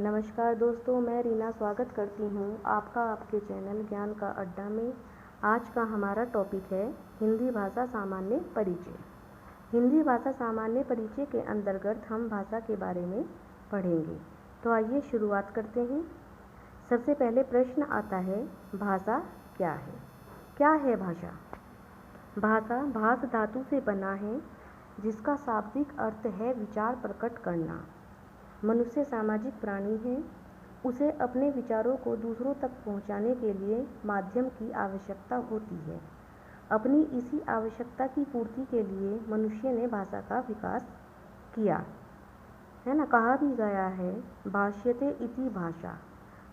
नमस्कार दोस्तों, मैं रीना स्वागत करती हूँ आपका आपके चैनल ज्ञान का अड्डा में। आज का हमारा टॉपिक है हिंदी भाषा सामान्य परिचय। हिंदी भाषा सामान्य परिचय के अंतर्गत हम भाषा के बारे में पढ़ेंगे। तो आइए शुरुआत करते हैं। सबसे पहले प्रश्न आता है, भाषा क्या है? क्या है भाषा? भाषा भाष धातु से बना है, जिसका शाब्दिक अर्थ है विचार प्रकट करना। मनुष्य सामाजिक प्राणी है। उसे अपने विचारों को दूसरों तक पहुंचाने के लिए माध्यम की आवश्यकता होती है। अपनी इसी आवश्यकता की पूर्ति के लिए मनुष्य ने भाषा का विकास किया है ना। कहा भी गया है, भाष्यते इति भाषा,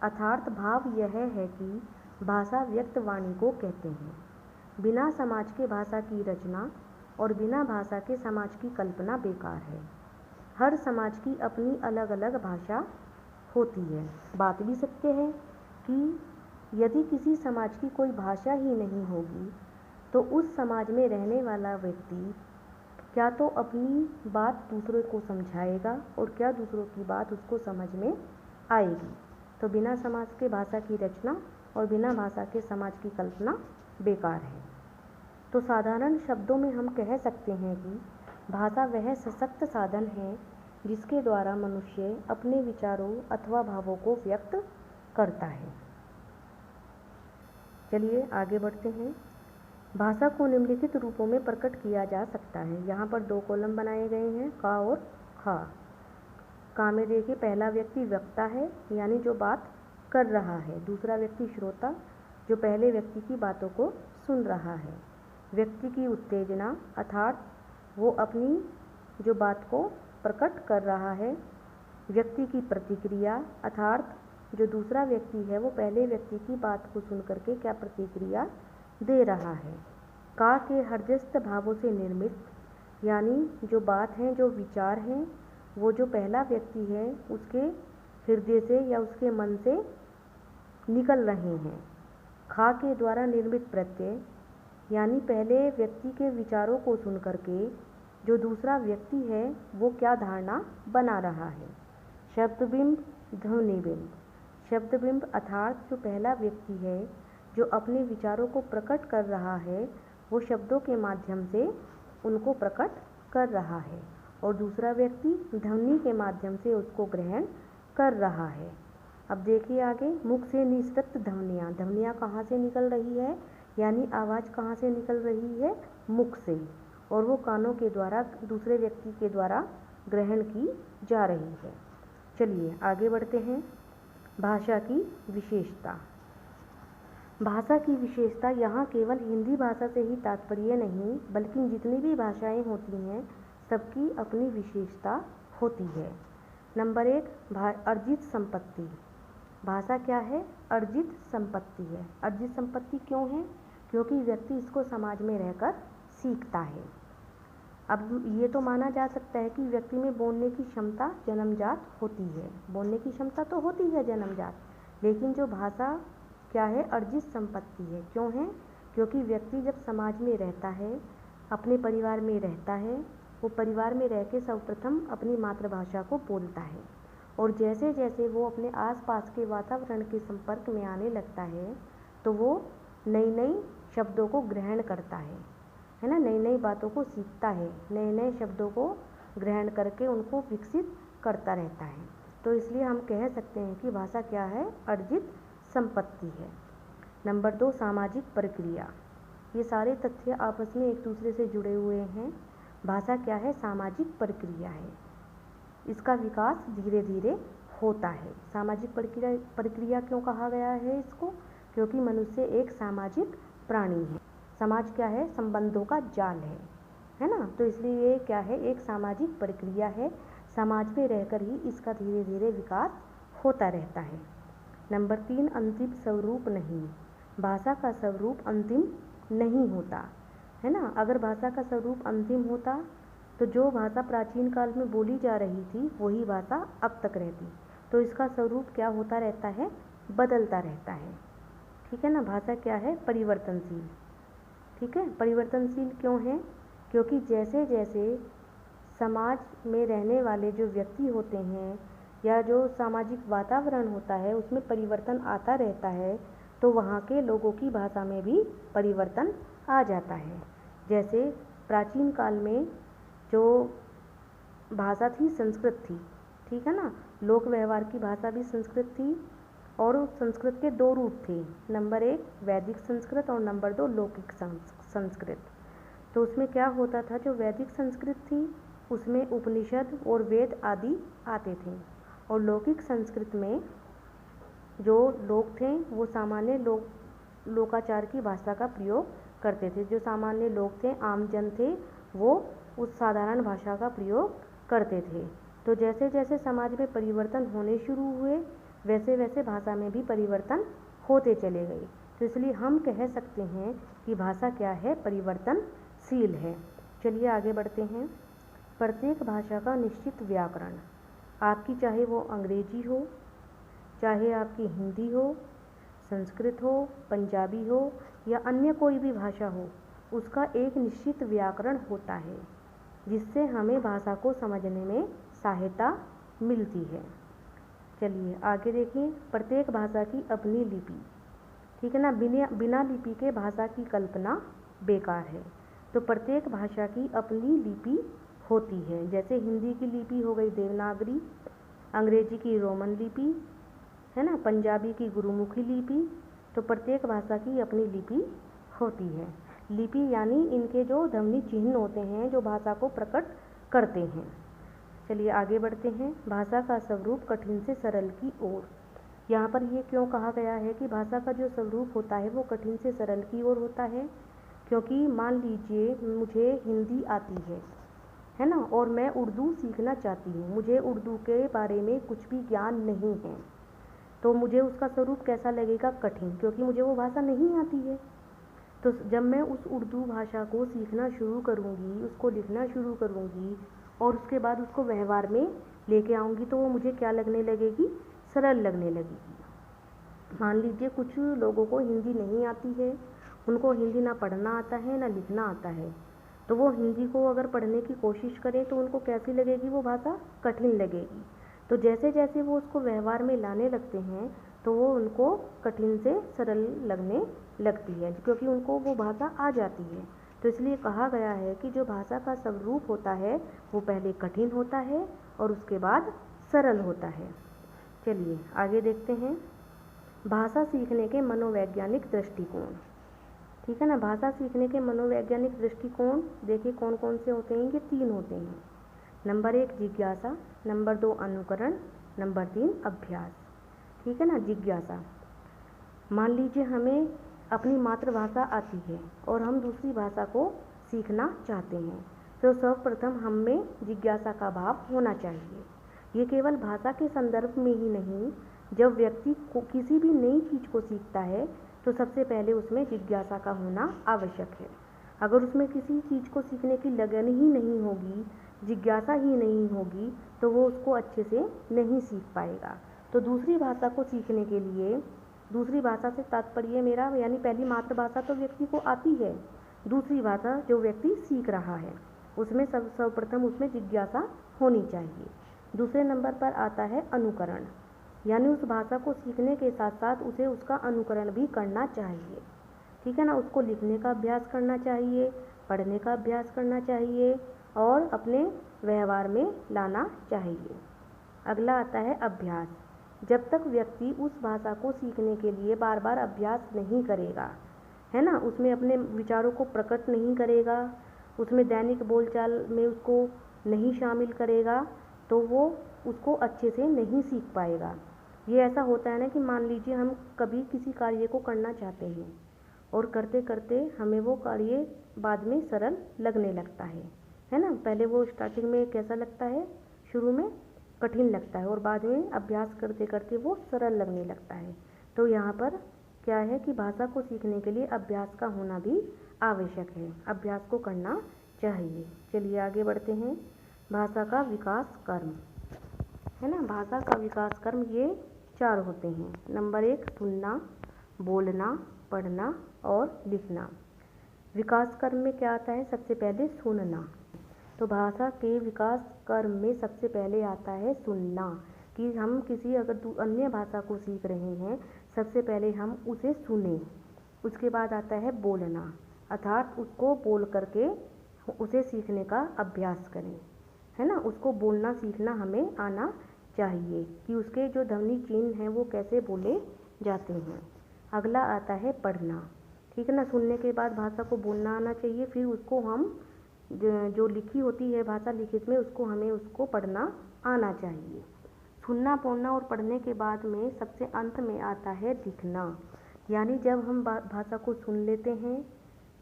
अर्थात भाव यह है कि भाषा व्यक्त वाणी को कहते हैं। बिना समाज के भाषा की रचना और बिना भाषा के समाज की कल्पना बेकार है। हर समाज की अपनी अलग अलग भाषा होती है। बात भी सत्य है कि यदि किसी समाज की कोई भाषा ही नहीं होगी तो उस समाज में रहने वाला व्यक्ति क्या तो अपनी बात दूसरों को समझाएगा और क्या दूसरों की बात उसको समझ में आएगी। तो बिना समाज के भाषा की रचना और बिना भाषा के समाज की कल्पना बेकार है। तो साधारण शब्दों में हम कह सकते हैं कि भाषा वह सशक्त साधन है जिसके द्वारा मनुष्य अपने विचारों अथवा भावों को व्यक्त करता है। चलिए आगे बढ़ते हैं। भाषा को निम्नलिखित रूपों में प्रकट किया जा सकता है। यहाँ पर 2 कॉलम बनाए गए हैं, का और खा। का में देखिए, पहला व्यक्ति वक्ता है, यानी जो बात कर रहा है। दूसरा व्यक्ति श्रोता, जो पहले व्यक्ति की बातों को सुन रहा है। व्यक्ति की उत्तेजना, अर्थात वो अपनी जो बात को प्रकट कर रहा है। व्यक्ति की प्रतिक्रिया, अर्थात जो दूसरा व्यक्ति है वो पहले व्यक्ति की बात को सुन करके क्या प्रतिक्रिया दे रहा है। का के हृदयस्थ भावों से निर्मित, यानी जो बात है, जो विचार हैं, वो जो पहला व्यक्ति है उसके हृदय से या उसके मन से निकल रहे हैं। खा के द्वारा निर्मित प्रत्यय, यानी पहले व्यक्ति के विचारों को सुन करके जो दूसरा व्यक्ति है वो क्या धारणा बना रहा है। शब्दबिंब, ध्वनिबिंब। शब्दबिंब अर्थात जो पहला व्यक्ति है जो अपने विचारों को प्रकट कर रहा है वो शब्दों के माध्यम से उनको प्रकट कर रहा है, और दूसरा व्यक्ति ध्वनि के माध्यम से उसको ग्रहण कर रहा है। अब देखिए आगे, मुख से निःसृत ध्वनियाँ। ध्वनियाँ कहाँ से निकल रही है, यानी आवाज़ कहाँ से निकल रही है? मुख से, और वो कानों के द्वारा दूसरे व्यक्ति के द्वारा ग्रहण की जा रही है। चलिए आगे बढ़ते हैं। भाषा की विशेषता। भाषा की विशेषता यहाँ केवल हिंदी भाषा से ही तात्पर्य नहीं, बल्कि जितनी भी भाषाएं होती हैं सबकी अपनी विशेषता होती है। नंबर 1, अर्जित संपत्ति। भाषा क्या है? अर्जित संपत्ति है। अर्जित संपत्ति क्यों है? क्योंकि व्यक्ति इसको समाज में रहकर सीखता है। अब ये तो माना जा सकता है कि व्यक्ति में बोलने की क्षमता जन्मजात होती है। बोलने की क्षमता तो होती है जन्मजात, लेकिन जो भाषा क्या है? अर्जित संपत्ति है। क्यों है? क्योंकि व्यक्ति जब समाज में रहता है, अपने परिवार में रहता है, वो परिवार में रह के सर्वप्रथम अपनी मातृभाषा को बोलता है, और जैसे जैसे वो अपने आसपास के वातावरण के संपर्क में आने लगता है तो वो नई नई शब्दों को ग्रहण करता है ना। नई नई बातों को सीखता है, नए नए शब्दों को ग्रहण करके उनको विकसित करता रहता है। तो इसलिए हम कह सकते हैं कि भाषा क्या है? अर्जित संपत्ति है। नंबर 2, सामाजिक प्रक्रिया। ये सारे तथ्य आपस में एक दूसरे से जुड़े हुए हैं। भाषा क्या है? सामाजिक प्रक्रिया है। इसका विकास धीरे धीरे होता है। सामाजिक प्रक्रिया क्यों कहा गया है इसको? क्योंकि मनुष्य एक सामाजिक प्राणी है। समाज क्या है? संबंधों का जाल है ना। तो इसलिए ये क्या है? एक सामाजिक प्रक्रिया है। समाज में रहकर ही इसका धीरे धीरे विकास होता रहता है। नंबर 3, अंतिम स्वरूप नहीं। भाषा का स्वरूप अंतिम नहीं होता है ना। अगर भाषा का स्वरूप अंतिम होता तो जो भाषा प्राचीन काल में बोली जा रही थी वही भाषा अब तक रहती। तो इसका स्वरूप क्या होता रहता है? बदलता रहता है। ठीक है ना। भाषा क्या है? परिवर्तनशील। ठीक है। परिवर्तनशील क्यों है? क्योंकि जैसे जैसे समाज में रहने वाले जो व्यक्ति होते हैं या जो सामाजिक वातावरण होता है उसमें परिवर्तन आता रहता है, तो वहाँ के लोगों की भाषा में भी परिवर्तन आ जाता है। जैसे प्राचीन काल में जो भाषा थी संस्कृत थी, ठीक है ना, लोक व्यवहार की भाषा भी संस्कृत थी। और उस संस्कृत के दो रूप थे, नंबर 1 वैदिक संस्कृत और नंबर 2 लौकिक संस्कृत। तो उसमें क्या होता था, जो वैदिक संस्कृत थी उसमें उपनिषद और वेद आदि आते थे, और लौकिक संस्कृत में जो लोग थे वो सामान्य लोकाचार की भाषा का प्रयोग करते थे। जो सामान्य लोग थे, आम जन थे, वो उस साधारण भाषा का प्रयोग करते थे। तो जैसे जैसे समाज में परिवर्तन होने शुरू हुए, वैसे वैसे भाषा में भी परिवर्तन होते चले गए। तो इसलिए हम कह सकते हैं कि भाषा क्या है, परिवर्तनशील है। चलिए आगे बढ़ते हैं। प्रत्येक भाषा का निश्चित व्याकरण, आपकी चाहे वो अंग्रेजी हो, चाहे आपकी हिंदी हो, संस्कृत हो, पंजाबी हो या अन्य कोई भी भाषा हो, उसका एक निश्चित व्याकरण होता है जिससे हमें भाषा को समझने में सहायता मिलती है। चलिए आगे देखिए। प्रत्येक भाषा की अपनी लिपि, ठीक है ना, बिना लिपि के भाषा की कल्पना बेकार है। तो प्रत्येक भाषा की अपनी लिपि होती है। जैसे हिंदी की लिपि हो गई देवनागरी, अंग्रेजी की रोमन लिपि, है ना, पंजाबी की गुरुमुखी लिपि। तो प्रत्येक भाषा की अपनी लिपि होती है। लिपि यानी इनके जो ध्वनि चिन्ह होते हैं जो भाषा को प्रकट करते हैं। चलिए आगे बढ़ते हैं। भाषा का स्वरूप कठिन से सरल की ओर। यहाँ पर ये क्यों कहा गया है कि भाषा का जो स्वरूप होता है वो कठिन से सरल की ओर होता है, क्योंकि मान लीजिए मुझे हिंदी आती है ना, और मैं उर्दू सीखना चाहती हूँ, मुझे उर्दू के बारे में कुछ भी ज्ञान नहीं है, तो मुझे उसका स्वरूप कैसा लगेगा, कठिन, क्योंकि मुझे वो भाषा नहीं आती है। तो जब मैं उस उर्दू भाषा को सीखना शुरू करूँगी, उसको लिखना शुरू करूँगी और उसके बाद उसको व्यवहार में लेके आऊँगी, तो वो मुझे क्या लगने लगेगी, सरल लगने लगेगी। मान लीजिए कुछ लोगों को हिंदी नहीं आती है, उनको हिंदी ना पढ़ना आता है ना लिखना आता है, तो वो हिंदी को अगर पढ़ने की कोशिश करें तो उनको कैसी लगेगी, वो भाषा कठिन लगेगी। तो जैसे जैसे वो उसको व्यवहार में लाने लगते हैं तो वो उनको कठिन से सरल लगने लगती है, क्योंकि उनको वो भाषा आ जाती है। तो इसलिए कहा गया है कि जो भाषा का स्वरूप होता है वो पहले कठिन होता है और उसके बाद सरल होता है। चलिए आगे देखते हैं। भाषा सीखने के मनोवैज्ञानिक दृष्टिकोण, ठीक है ना। भाषा सीखने के मनोवैज्ञानिक दृष्टिकोण देखिए कौन कौन से होते हैं, ये 3 होते हैं। नंबर 1 जिज्ञासा, नंबर 2 अनुकरण, नंबर 3 अभ्यास, ठीक है ना। जिज्ञासा, मान लीजिए हमें अपनी मातृभाषा आती है और हम दूसरी भाषा को सीखना चाहते हैं, तो सर्वप्रथम हम में जिज्ञासा का भाव होना चाहिए। ये केवल भाषा के संदर्भ में ही नहीं, जब व्यक्ति को किसी भी नई चीज़ को सीखता है तो सबसे पहले उसमें जिज्ञासा का होना आवश्यक है। अगर उसमें किसी चीज़ को सीखने की लगन ही नहीं होगी, जिज्ञासा ही नहीं होगी, तो वो उसको अच्छे से नहीं सीख पाएगा। तो दूसरी भाषा को सीखने के लिए, दूसरी भाषा से तात्पर्य मेरा यानी पहली मातृभाषा तो व्यक्ति को आती है, दूसरी भाषा जो व्यक्ति सीख रहा है उसमें सर्वप्रथम उसमें जिज्ञासा होनी चाहिए। दूसरे नंबर पर आता है अनुकरण, यानी उस भाषा को सीखने के साथ साथ उसे उसका अनुकरण भी करना चाहिए, ठीक है ना। उसको लिखने का अभ्यास करना चाहिए, पढ़ने का अभ्यास करना चाहिए और अपने व्यवहार में लाना चाहिए। अगला आता है अभ्यास। जब तक व्यक्ति उस भाषा को सीखने के लिए बार बार अभ्यास नहीं करेगा, है ना, उसमें अपने विचारों को प्रकट नहीं करेगा, उसमें दैनिक बोलचाल में उसको नहीं शामिल करेगा, तो वो उसको अच्छे से नहीं सीख पाएगा। ये ऐसा होता है ना कि मान लीजिए हम कभी किसी कार्य को करना चाहते हैं और करते करते हमें वो कार्य बाद में सरल लगने लगता है ना। पहले वो स्टार्टिंग में कैसा लगता है, शुरू में कठिन लगता है और बाद में अभ्यास करते करते वो सरल लगने लगता है। तो यहाँ पर क्या है कि भाषा को सीखने के लिए अभ्यास का होना भी आवश्यक है, अभ्यास को करना चाहिए। चलिए आगे बढ़ते हैं। भाषा का विकास कर्म, है ना। भाषा का विकास कर्म ये 4 होते हैं। नंबर 1 सुनना, बोलना, पढ़ना और लिखना। विकास कर्म में क्या आता है, सबसे पहले सुनना। तो भाषा के विकास कर्म में सबसे पहले आता है सुनना, कि हम किसी अगर अन्य भाषा को सीख रहे हैं, सबसे पहले हम उसे सुने, उसके बाद आता है बोलना, अर्थात उसको बोल करके उसे सीखने का अभ्यास करें, है ना। उसको बोलना सीखना हमें आना चाहिए कि उसके जो ध्वनि चिन्ह हैं वो कैसे बोले जाते हैं। अगला आता है पढ़ना, ठीक है ना। सुनने के बाद भाषा को बोलना आना चाहिए, फिर उसको हम जो लिखी होती है भाषा लिखित में उसको पढ़ना आना चाहिए। सुनना, बोलना और पढ़ने के बाद में सबसे अंत में आता है लिखना, यानी जब हम भाषा को सुन लेते हैं,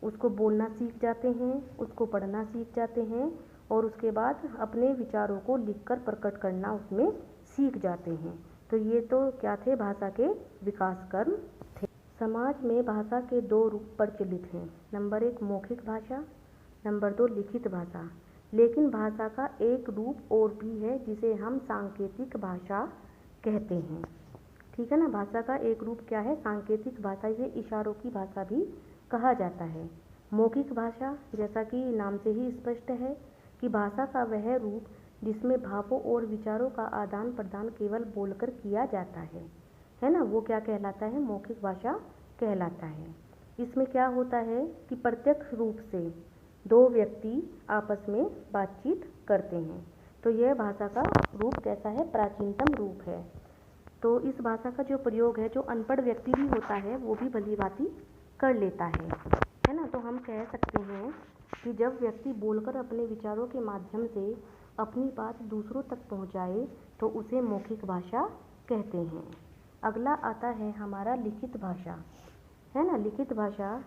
उसको बोलना सीख जाते हैं, उसको पढ़ना सीख जाते हैं और उसके बाद अपने विचारों को लिखकर प्रकट करना उसमें सीख जाते हैं। तो ये तो क्या थे, भाषा के विकास कर्म थे। समाज में भाषा के 2 रूप प्रचलित हैं। नंबर 1 मौखिक भाषा, नंबर 2 लिखित भाषा। लेकिन भाषा का एक रूप और भी है जिसे हम सांकेतिक भाषा कहते हैं, ठीक है ना। भाषा का एक रूप क्या है, सांकेतिक भाषा, ये इशारों की भाषा भी कहा जाता है। मौखिक भाषा, जैसा कि नाम से ही स्पष्ट है कि भाषा का वह रूप जिसमें भावों और विचारों का आदान प्रदान केवल बोलकर किया जाता है ना, वो क्या कहलाता है, मौखिक भाषा कहलाता है। इसमें क्या होता है कि प्रत्यक्ष रूप से 2 व्यक्ति आपस में बातचीत करते हैं। तो यह भाषा का रूप कैसा है, प्राचीनतम रूप है। तो इस भाषा का जो प्रयोग है, जो अनपढ़ व्यक्ति भी होता है वो भी भली भांति कर लेता है ना। तो हम कह सकते हैं कि जब व्यक्ति बोलकर अपने विचारों के माध्यम से अपनी बात दूसरों तक पहुंचाए तो उसे मौखिक भाषा कहते हैं। अगला आता है हमारा लिखित भाषा, है ना। लिखित भाषा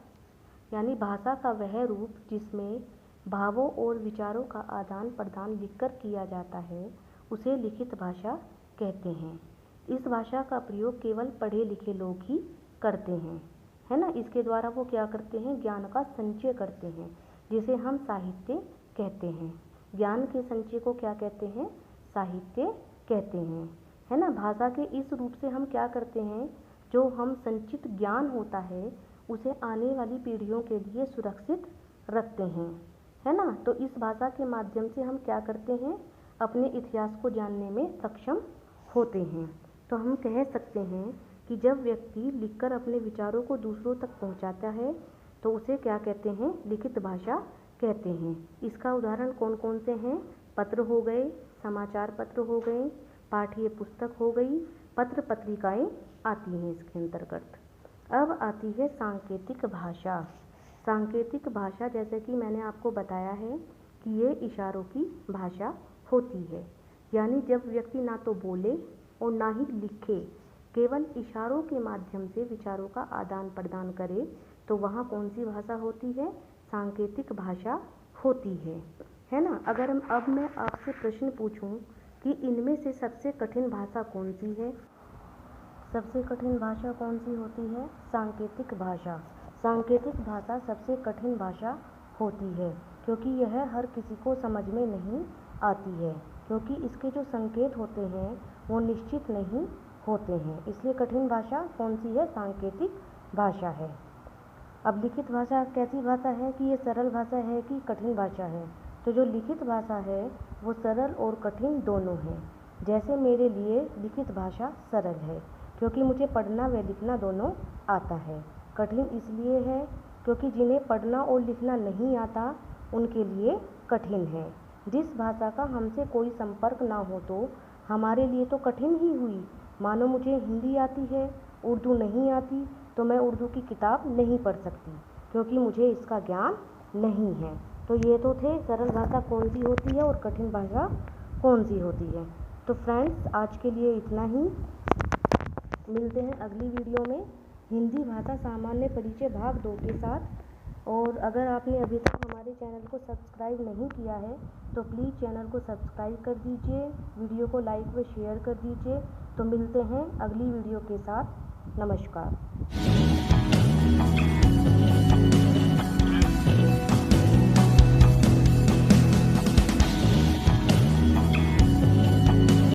यानी भाषा का वह रूप जिसमें भावों और विचारों का आदान प्रदान लिखकर किया जाता है, उसे लिखित भाषा कहते हैं। इस भाषा का प्रयोग केवल पढ़े लिखे लोग ही करते हैं, है ना। इसके द्वारा वो क्या करते हैं, ज्ञान का संचय करते हैं, जिसे हम साहित्य कहते हैं। ज्ञान के संचय को क्या कहते हैं, साहित्य कहते हैं, है ना। भाषा के इस रूप से हम क्या करते हैं, जो हम संचित ज्ञान होता है उसे आने वाली पीढ़ियों के लिए सुरक्षित रखते हैं, है ना। तो इस भाषा के माध्यम से हम क्या करते हैं, अपने इतिहास को जानने में सक्षम होते हैं। तो हम कह सकते हैं कि जब व्यक्ति लिखकर अपने विचारों को दूसरों तक पहुंचाता है तो उसे क्या कहते हैं, लिखित भाषा कहते हैं। इसका उदाहरण कौन कौन से हैं, पत्र हो गए, समाचार पत्र हो गए, पाठ्य पुस्तक हो गई, पत्र पत्रिकाएं आती हैं इसके अंतर्गत। अब आती है सांकेतिक भाषा। सांकेतिक भाषा, जैसे कि मैंने आपको बताया है कि ये इशारों की भाषा होती है, यानी जब व्यक्ति ना तो बोले और ना ही लिखे, केवल इशारों के माध्यम से विचारों का आदान प्रदान करे, तो वहाँ कौन सी भाषा होती है, सांकेतिक भाषा होती है ना। अगर अब मैं आपसे प्रश्न पूछूं कि इनमें से सबसे कठिन भाषा कौन सी है, सबसे कठिन भाषा कौन सी होती है, सांकेतिक भाषा। सांकेतिक भाषा सबसे कठिन भाषा होती है, क्योंकि यह हर किसी को समझ में नहीं आती है, क्योंकि इसके जो संकेत होते हैं वो निश्चित नहीं होते हैं। इसलिए कठिन भाषा कौन सी है, सांकेतिक भाषा है। अब लिखित भाषा कैसी भाषा है कि ये सरल भाषा है कि कठिन भाषा है। तो जो लिखित भाषा है वो सरल और कठिन दोनों है। जैसे मेरे लिए लिखित भाषा सरल है क्योंकि मुझे पढ़ना व लिखना दोनों आता है। कठिन इसलिए है क्योंकि जिन्हें पढ़ना और लिखना नहीं आता उनके लिए कठिन है। जिस भाषा का हमसे कोई संपर्क ना हो तो हमारे लिए तो कठिन ही हुई। मानो मुझे हिंदी आती है, उर्दू नहीं आती, तो मैं उर्दू की किताब नहीं पढ़ सकती क्योंकि मुझे इसका ज्ञान नहीं है। तो ये तो थे सरल भाषा कौन सी होती है और कठिन भाषा कौन सी होती है। तो फ्रेंड्स, आज के लिए इतना ही। मिलते हैं अगली वीडियो में हिंदी भाषा सामान्य परिचय भाग 2 के साथ। और अगर आपने अभी तक हमारे चैनल को सब्सक्राइब नहीं किया है तो प्लीज़ चैनल को सब्सक्राइब कर दीजिए, वीडियो को लाइक व शेयर कर दीजिए। तो मिलते हैं अगली वीडियो के साथ। नमस्कार।